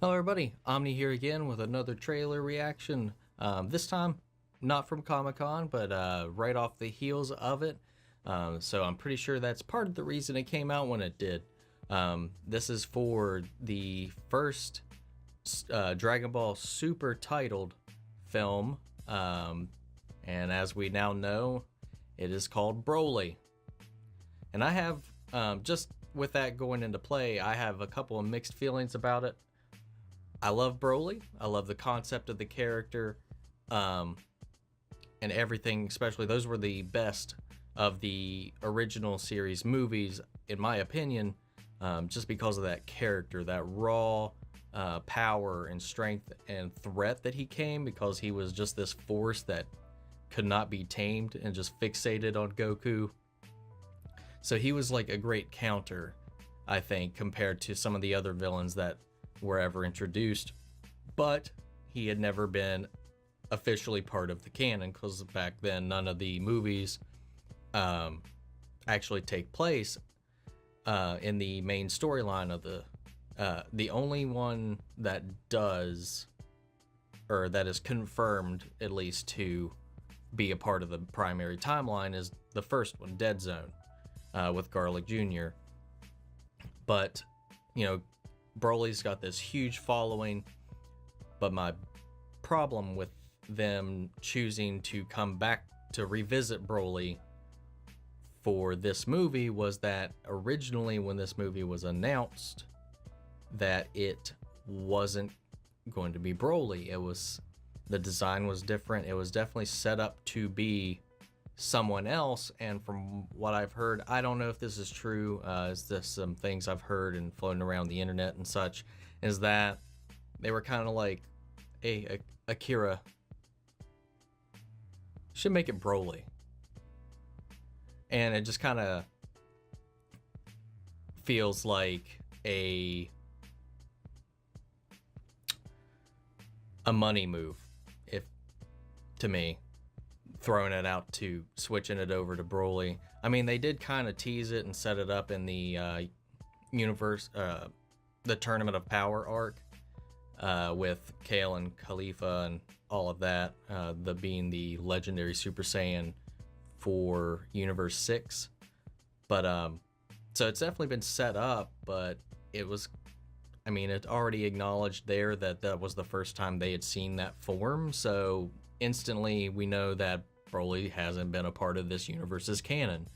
Hello, everybody. Omni here again with another trailer reaction. This time, not from Comic Con, but right off the heels of it. So I'm pretty sure that's part of the reason it came out when it did. This is for the first Dragon Ball Super titled film. And as we now know, it is called Broly. And I have, just with that going into play, I have a couple of mixed feelings about it. I love Broly. I love the concept of the character, and everything. Especially those were the best of the original series movies, in my opinion, just because of that character, that raw power and strength and threat that he came. Because he was just this force that could not be tamed and just fixated on Goku. So he was like a great counter, I think, compared to some of the other villains that were ever introduced, but he had never been officially part of the canon, because back then none of the movies actually take place in the main storyline of the only one that does, or that is confirmed at least to be a part of the primary timeline, is the first one, Dead Zone, with Garlic Jr. But Broly's got this huge following, but my problem with them choosing to come back to revisit Broly for this movie was that originally, when this movie was announced, that it wasn't going to be Broly. The design was different. It was definitely set up to be someone else, and from what I've heard, I don't know if this is true, it's just some things I've heard and floating around the internet and such, is that they were kind of like, hey, Akira, should make it Broly. And it just kind of feels like a money move, if to me, throwing it out to switching it over to Broly. I mean, they did kind of tease it and set it up in the the Tournament of Power arc, with Kale and Khalifa and all of that, being the legendary Super Saiyan for Universe 6. But so it's definitely been set up, but it already acknowledged there that that was the first time they had seen that form, so instantly we know that Broly hasn't been a part of this universe's canon.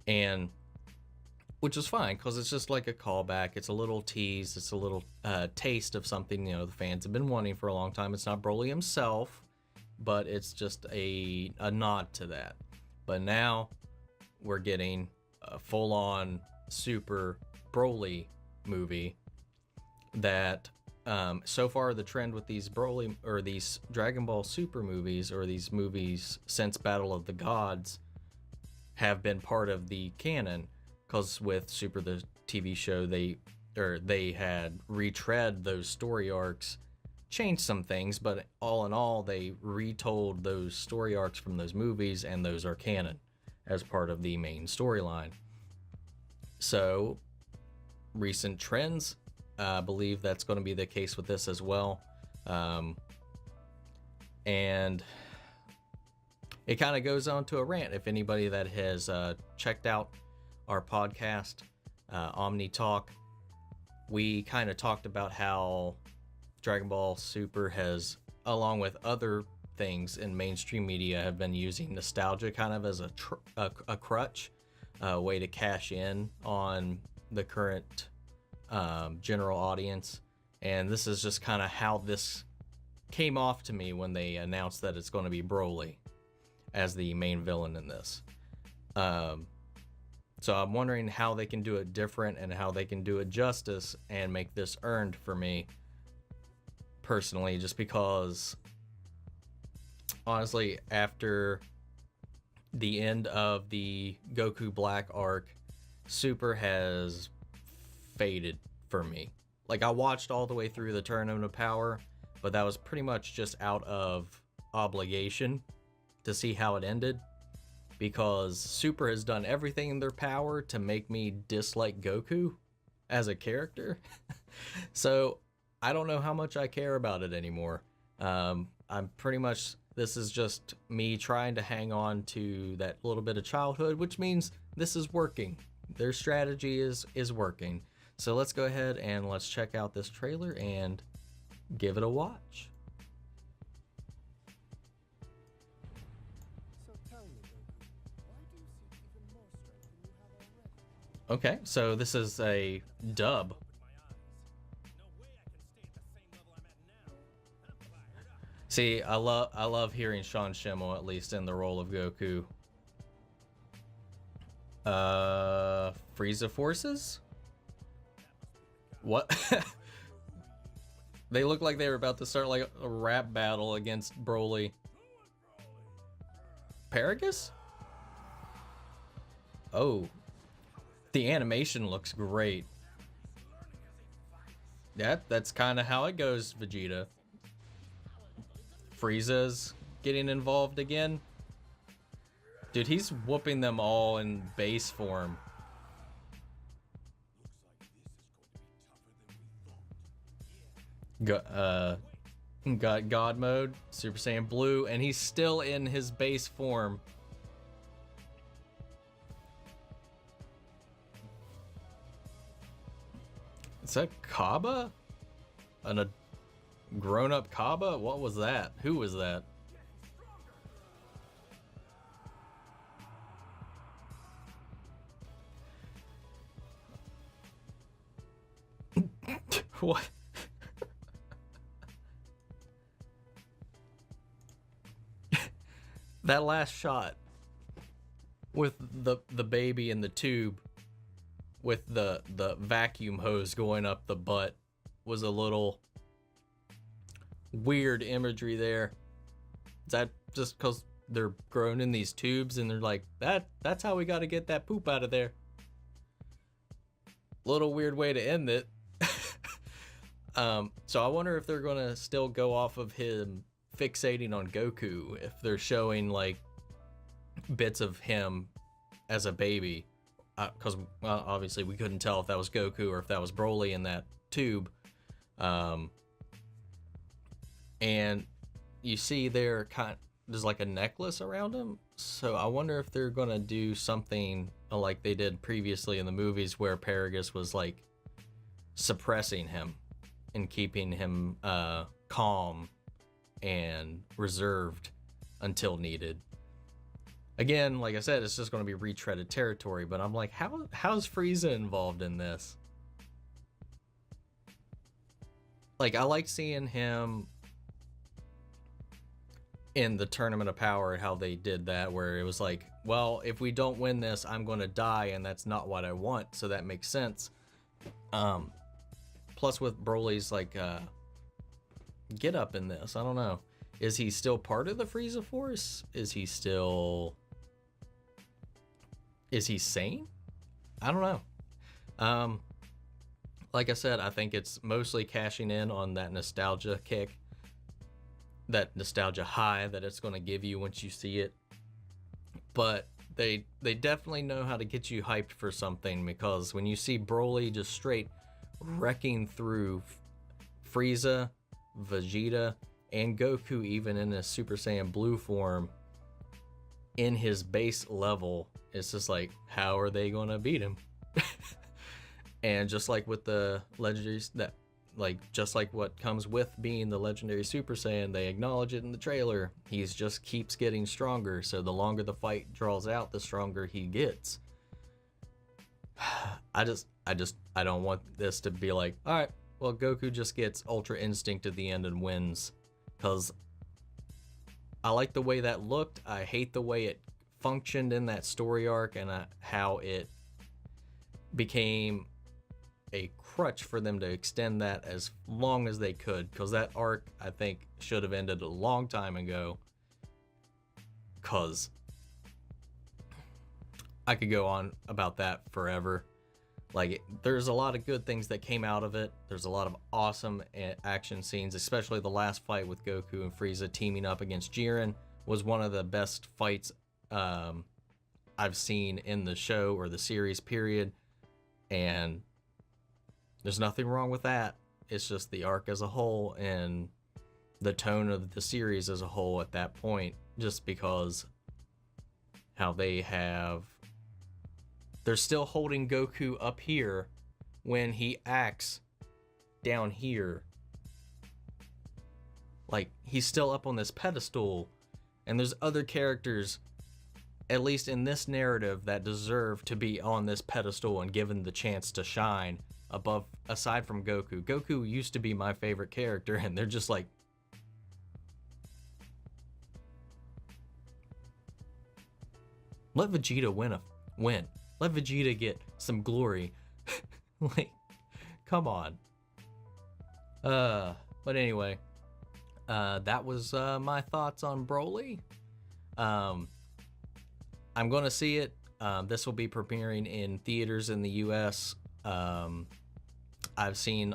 And which is fine, because it's just like a callback. It's a little tease. It's a little taste of something the fans have been wanting for a long time. It's not Broly himself, but it's just a nod to that. But now we're getting a full-on Super Broly movie that, so far the trend with these Broly, or these Dragon Ball Super movies, or these movies since Battle of the Gods, have been part of the canon. Because with Super, the TV show, they had retread those story arcs, changed some things, but all in all, they retold those story arcs from those movies, and those are canon as part of the main storyline. So, recent trends, I believe that's going to be the case with this as well. And it kind of goes on to a rant. If anybody that has checked out our podcast, Omni Talk, we kind of talked about how Dragon Ball Super has, along with other things in mainstream media, have been using nostalgia kind of as a crutch, a way to cash in on the current general audience. And this is just kind of how this came off to me when they announced that it's going to be Broly as the main villain in this. So I'm wondering how they can do it different, and how they can do it justice and make this earned for me personally, just because honestly, after the end of the Goku Black arc, Super has faded for me. Like, I watched all the way through the Tournament of Power, but that was pretty much just out of obligation to see how it ended, because Super has done everything in their power to make me dislike Goku as a character. So I don't know how much I care about it anymore. I'm pretty much, this is just me trying to hang on to that little bit of childhood, which means this is working. Their strategy is working. So let's go ahead and let's check out this trailer and give it a watch. So tell me, Goku, why do you seek even more strength than you have already? Okay, so this is a dub. See, I love hearing Sean Schemmel, at least in the role of Goku. Frieza forces? What? They look like they were about to start like a rap battle against Broly. Paragus? Oh. The animation looks great. That's kind of how it goes, Vegeta. Frieza's getting involved again. Dude, he's whooping them all in base form. Got God mode, Super Saiyan Blue, and he's still in his base form. Is that Kaba? A grown-up Kaba? What was that? Who was that? What? That last shot with the baby in the tube with the vacuum hose going up the butt was a little weird imagery there. Is that just because they're grown in these tubes and they're like, that's how we got to get that poop out of there? Little weird way to end it. So I wonder if they're gonna still go off of him fixating on Goku, if they're showing like bits of him as a baby, because obviously we couldn't tell if that was Goku or if that was Broly in that tube. And you see there's like a necklace around him, so I wonder if they're gonna do something like they did previously in the movies where Paragus was like suppressing him and keeping him calm and reserved until needed. Again, like I said, it's just going to be retreaded territory, but I'm like, how's Frieza involved in this? Like, I like seeing him in the Tournament of Power, how they did that, where it was like, well, if we don't win this, I'm going to die, and that's not what I want, so that makes sense. Plus with Broly's like get up in this, I don't know. Is he still part of the Frieza Force? Is he sane? I don't know. Like I said, I think it's mostly cashing in on that nostalgia kick, that nostalgia high that it's going to give you once you see it. But they definitely know how to get you hyped for something, because when you see Broly just straight wrecking through Frieza, Vegeta, and Goku, even in a Super Saiyan Blue form, in his base level, it's just like, how are they gonna beat him? And just like with the legendaries, that like just like what comes with being the legendary Super Saiyan, they acknowledge it in the trailer. He's just keeps getting stronger, so the longer the fight draws out, the stronger he gets. I don't want this to be like, all right, well, Goku just gets Ultra Instinct at the end and wins, because I like the way that looked. I hate the way it functioned in that story arc, and how it became a crutch for them to extend that as long as they could, because that arc, I think, should have ended a long time ago, because I could go on about that forever. Like, there's a lot of good things that came out of it. There's a lot of awesome action scenes, especially the last fight with Goku and Frieza teaming up against Jiren was one of the best fights I've seen in the show or the series, period. And there's nothing wrong with that. It's just the arc as a whole and the tone of the series as a whole at that point, just because how they're still holding Goku up here when he acts down here. Like, he's still up on this pedestal, and there's other characters, at least in this narrative, that deserve to be on this pedestal and given the chance to shine aside from Goku. Goku used to be my favorite character, and they're just like, let Vegeta win. Let Vegeta get some glory. Like, come on. But anyway, that was my thoughts on Broly. I'm gonna see it. This will be premiering in theaters in the US. I've seen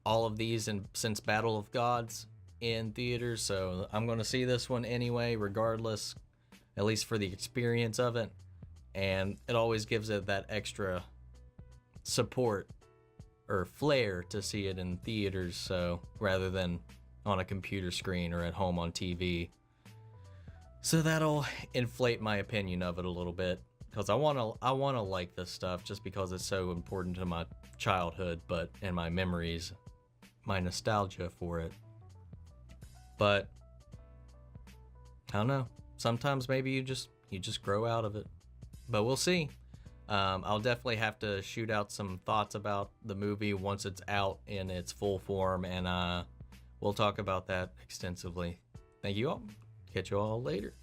all of these since Battle of Gods in theaters, so I'm gonna see this one anyway, regardless, at least for the experience of it. And it always gives it that extra support or flair to see it in theaters, so rather than on a computer screen or at home on TV. So that'll inflate my opinion of it a little bit, because I wanna like this stuff just because it's so important to my childhood, and my memories, my nostalgia for it. But I don't know. Sometimes maybe you just grow out of it. But we'll see. I'll definitely have to shoot out some thoughts about the movie once it's out in its full form, and we'll talk about that extensively. Thank you all. Catch you all later.